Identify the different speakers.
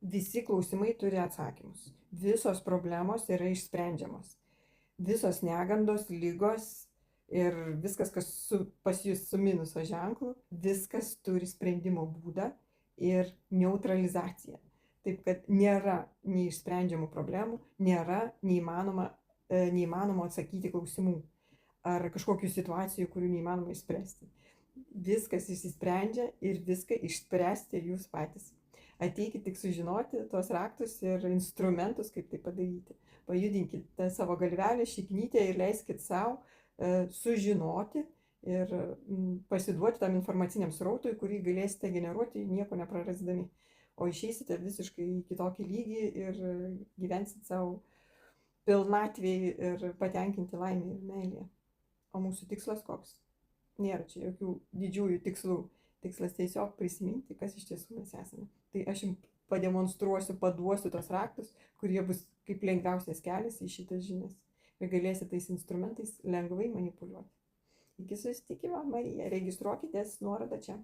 Speaker 1: Visi klausimai turi atsakymus. Visos problemos yra išsprendžiamos. Visos negandos, lygos ir viskas, kas pas jūs su minuso ženklu, viskas turi sprendimo būdą ir neutralizaciją. Taip kad nėra neišsprendžiamų problemų, nėra neįmanoma atsakyti klausimų ar kažkokių situacijų, kurių neįmanoma išspręsti. Viskas išsisprendžia ir viską išspręsti jūs patys. Ateikit tik sužinoti tuos raktus ir instrumentus, kaip tai padaryti. Pajudinkit savo galvelę, šiknytę ir leiskit savo sužinoti ir pasiduoti tam informaciniam srautui, kurį galėsite generuoti nieko neprarasdami. O išeisite visiškai į kitokį lygį ir gyvensit savo pilnatvėj ir patenkinti laimę ir meilę. O mūsų tikslas koks? Nėra čia jokių didžiųjų tikslų. Tikslas tiesiog prisiminti, kas iš tiesų mes esame. Tai aš jums pademonstruosiu, paduosiu tos raktus, kurie bus kaip lengviausias kelias į šitas žinias. Ir galėsite tais instrumentais lengvai manipuliuoti. Iki susitikimo, Marija. Registruokitės nuorodą čia.